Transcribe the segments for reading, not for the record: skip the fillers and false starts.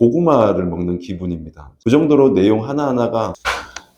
고구마를 먹는 기분입니다. 그 정도로 내용 하나하나가.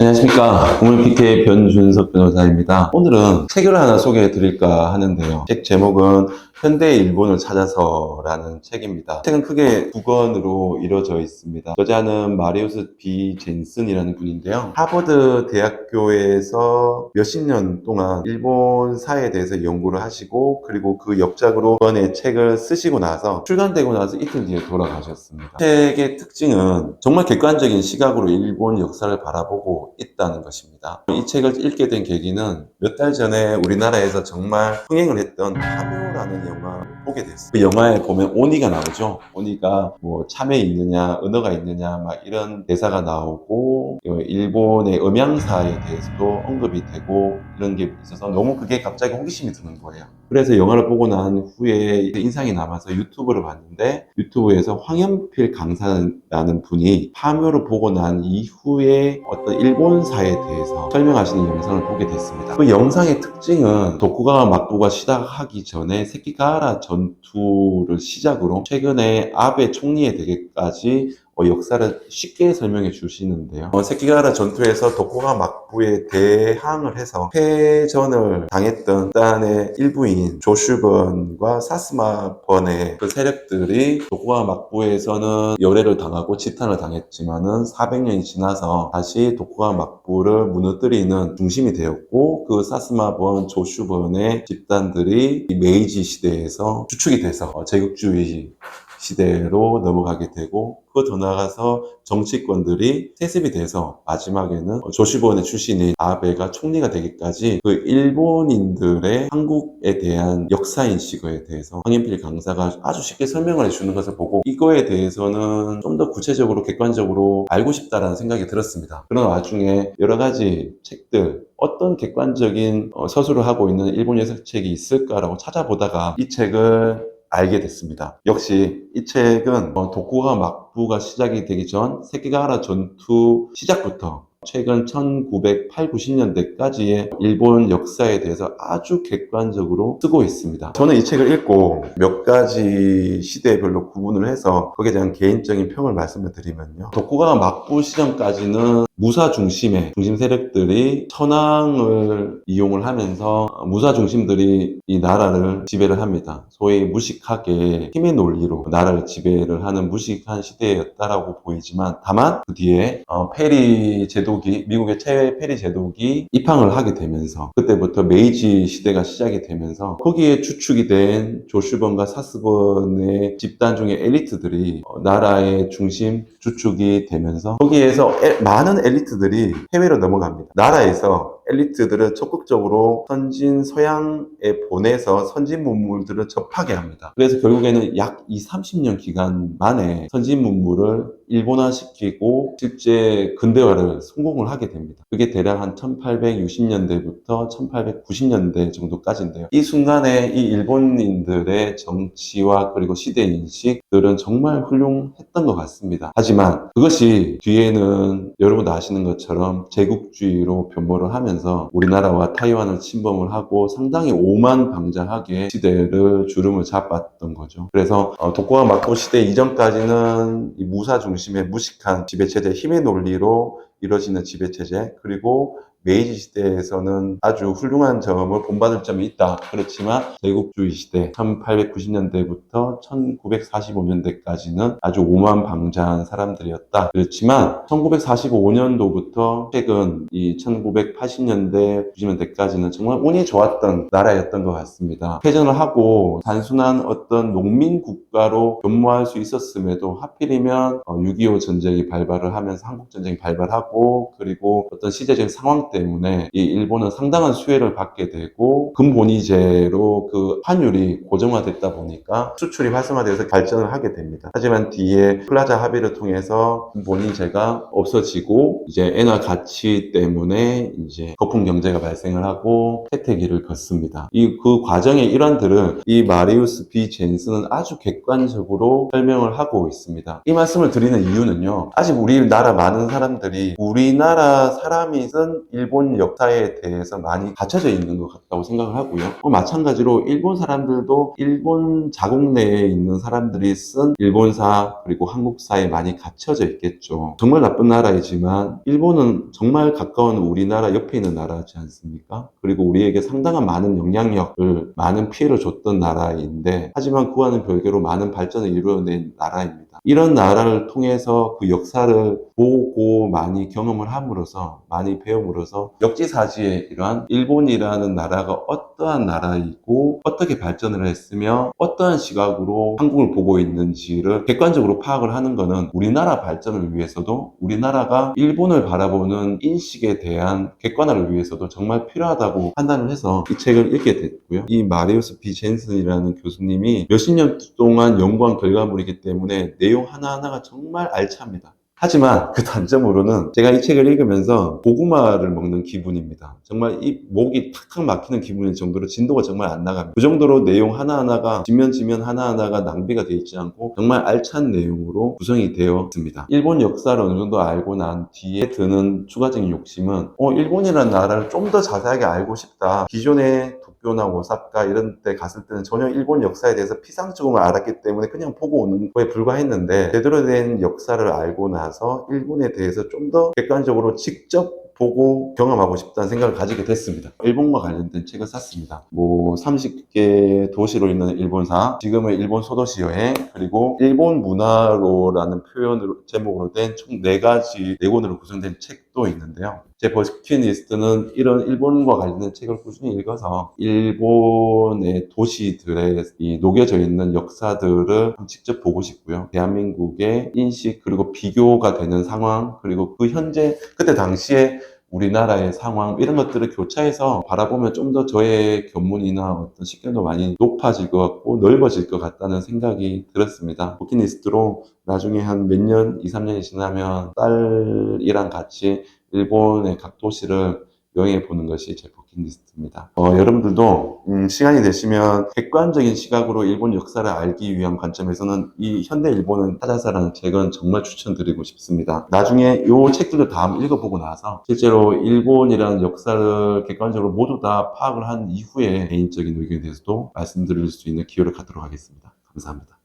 안녕하십니까. 국물PK 변준석 변호사입니다. 오늘은 책을 하나 소개해 드릴까 하는데요. 책 제목은 현대의 일본을 찾아서라는 책입니다. 책은 크게 두 권으로 이루어져 있습니다. 저자는 마리우스 B 젠슨이라는 분인데요. 하버드 대학교에서 몇십 년 동안 일본 사회에 대해서 연구를 하시고, 그리고 그 역작으로 이번에 책을 쓰시고 나서 출간되고 나서 이틀 뒤에 돌아가셨습니다. 책의 특징은 정말 객관적인 시각으로 일본 역사를 바라보고 있다는 것입니다. 이 책을 읽게 된 계기는 몇 달 전에 우리나라에서 정말 흥행을 했던 파묘라는 영화를 보게 됐어요. 그 영화에 보면 오니가 나오죠. 오니가 뭐 참에 있느냐, 은어가 있느냐, 막 이런 대사가 나오고, 일본의 음양사에 대해서도 언급이 되고 이런 게 있어서 너무 그게 갑자기 호기심이 드는 거예요. 그래서 영화를 보고 난 후에 인상이 남아서 유튜브를 봤는데, 유튜브에서 황현필 강사라는 분이 파묘를 보고 난 이후에 어떤 일본사에 대해서 설명하시는 영상을 보게 됐습니다. 그 영상의 특징은 도쿠가와 막부가 시작하기 전에 세키가하라 전투를 시작으로 최근에 아베 총리에 되기까지 역사를 쉽게 설명해 주시는데요. 세키가하라 전투에서 도쿠가와 막부에 대항을 해서 패전을 당했던 일단의 일부인 조슈번과 사스마번의 그 세력들이 도쿠가와 막부에서는 열애를 당하고 지탄을 당했지만은 400년이 지나서 다시 도쿠가와 막부를 무너뜨리는 중심이 되었고, 그 사스마번, 조슈번의 집단들이 메이지 시대에서 주축이 돼서 제국주의 시대로 넘어가게 되고, 그 더 나아가서 정치권들이 세습이 돼서 마지막에는 조슈번의 출신인 아베가 총리가 되기까지 그 일본인들의 한국에 대한 역사인식에 대해서 황현필 강사가 아주 쉽게 설명을 해주는 것을 보고, 이거에 대해서는 좀 더 구체적으로 객관적으로 알고 싶다라는 생각이 들었습니다. 그런 와중에 여러 가지 책들, 어떤 객관적인 서술을 하고 있는 일본 역사책이 있을까라고 찾아보다가 이 책을 알게 됐습니다. 역시 이 책은 도쿠가와 막부가 시작이 되기 전 세키가하라 전투 시작부터 최근 1980, 90년대까지의 일본 역사에 대해서 아주 객관적으로 쓰고 있습니다. 저는 이 책을 읽고 몇 가지 시대별로 구분을 해서 거기에 대한 개인적인 평을 말씀을 드리면요. 도쿠가와 막부 시점까지는 무사 중심의 중심 세력들이 천황을 이용을 하면서 무사 중심들이 이 나라를 지배를 합니다. 소위 무식하게 힘의 논리로 나라를 지배를 하는 무식한 시대였다라고 보이지만, 다만 그 뒤에 페리 제도기, 미국의 페리 제도기 입항을 하게 되면서 그때부터 메이지 시대가 시작이 되면서 거기에 주축이 된 조슈번과 사스번의 집단 중에 엘리트들이 나라의 중심 주축이 되면서 거기에서 많은 엘리트들이 해외로 넘어갑니다. 나라에서 엘리트들을 적극적으로 선진 서양에 보내서 선진 문물들을 접하게 합니다. 그래서 결국에는 약 30년 기간 만에 선진 문물을 일본화시키고 실제 근대화를 성공을 하게 됩니다. 그게 대략 한 1860년대부터 1890년대 정도까지인데요. 이 순간에 이 일본인들의 정치와 그리고 시대인식들은 정말 훌륭했던 것 같습니다. 하지만 그것이 뒤에는 여러분 아시는 것처럼 제국주의로 변모를 하면서 우리나라와 타이완을 침범을 하고 상당히 오만방자하게 시대를 주름을 잡았던 거죠. 그래서 도쿠가와 막부 시대 이전까지는 이 무사 중심의 무식한 지배체제, 힘의 논리로 이루어지는 지배체제, 그리고 메이지 시대에서는 아주 훌륭한 점을 본받을 점이 있다. 그렇지만 제국주의 시대 1890년대부터 1945년대까지는 아주 오만방자한 사람들이었다. 그렇지만 1945년도부터 최근 이 1980년대, 90년대까지는 정말 운이 좋았던 나라였던 것 같습니다. 패전을 하고 단순한 어떤 농민 국가로 변모할 수 있었음에도 하필이면 6.25 전쟁이 발발을 하면서 한국 전쟁이 발발하고, 그리고 어떤 시대적인 상황 때문에 이 일본은 상당한 수혜를 받게 되고 금본위제로 그 환율이 고정화됐다 보니까 수출이 활성화되어서 발전을 하게 됩니다. 하지만 뒤에 플라자 합의를 통해서 금본위제가 없어지고 이제 엔화 가치 때문에 이제 거품 경제가 발생을 하고 태태기를 걷습니다. 그 과정의 일환들을 이 마리우스 B 젠슨은 아주 객관적으로 설명을 하고 있습니다. 이 말씀을 드리는 이유는요, 아직 우리나라 많은 사람들이 우리나라 사람이 쓴 일본 역사에 대해서 많이 갖춰져 있는 것 같다고 생각을 하고요. 마찬가지로 일본 사람들도 일본 자국 내에 있는 사람들이 쓴 일본사 그리고 한국사에 많이 갖춰져 있겠죠. 정말 나쁜 나라이지만 일본은 정말 가까운 우리나라 옆에 있는 나라지 않습니까? 그리고 우리에게 상당한 많은 영향력을 많은 피해를 줬던 나라인데 하지만 그와는 별개로 많은 발전을 이루어낸 나라입니다. 이런 나라를 통해서 그 역사를 보고 많이 경험을 함으로써 많이 배움으로써 역지사지에 이러한 일본이라는 나라가 어떠한 나라이고 어떻게 발전을 했으며 어떠한 시각으로 한국을 보고 있는지를 객관적으로 파악을 하는 것은 우리나라 발전을 위해서도 우리나라가 일본을 바라보는 인식에 대한 객관화를 위해서도 정말 필요하다고 판단을 해서 이 책을 읽게 됐고요. 이 마리우스 B. 젠슨이라는 교수님이 몇십 년 동안 연구한 결과물이기 때문에 내용 하나하나가 정말 알찹니다. 하지만 그 단점으로는 제가 이 책을 읽으면서 고구마를 먹는 기분입니다. 정말 이 목이 탁탁 막히는 기분일 정도로 진도가 정말 안 나갑니다. 그 정도로 내용 하나하나가 지면 하나하나가 낭비가 되어 있지 않고 정말 알찬 내용으로 구성이 되어 있습니다. 일본 역사를 어느 정도 알고 난 뒤에 드는 추가적인 욕심은 일본이라는 나라를 좀 더 자세하게 알고 싶다. 기존에 도쿄나 오사카 이런 데 갔을 때는 전혀 일본 역사에 대해서 피상적으로 알았기 때문에 그냥 보고 오는 거에 불과했는데 제대로 된 역사를 알고 나서 일본에 대해서 좀 더 객관적으로 직접 보고 경험하고 싶다는 생각을 가지게 됐습니다. 일본과 관련된 책을 샀습니다. 30개 도시로 있는 일본사, 지금의 일본 소도시 여행, 그리고 일본 문화로라는 표현으로 제목으로 된 총 4가지 4권으로 구성된 책도 있는데요. 제 버킷리스트는 이런 일본과 관련된 책을 꾸준히 읽어서 일본의 도시들에 녹여져 있는 역사들을 직접 보고 싶고요. 대한민국의 인식 그리고 비교가 되는 상황 그리고 그 현재 그때 당시에 우리나라의 상황 이런 것들을 교차해서 바라보면 좀 더 저의 견문이나 어떤 식견도 많이 높아질 것 같고 넓어질 것 같다는 생각이 들었습니다. 버킷리스트로 나중에 한 몇 년, 2, 3년이 지나면 딸이랑 같이 일본의 각 도시를 여행해 보는 것이 제 버킷리스트입니다. 여러분들도 시간이 되시면 객관적인 시각으로 일본 역사를 알기 위한 관점에서는 이 현대 일본은 찾아서라는 책은 정말 추천드리고 싶습니다. 나중에 이 책들도 다 읽어보고 나서 실제로 일본이라는 역사를 객관적으로 모두 다 파악을 한 이후에 개인적인 의견에 대해서도 말씀드릴 수 있는 기회를 갖도록 하겠습니다. 감사합니다.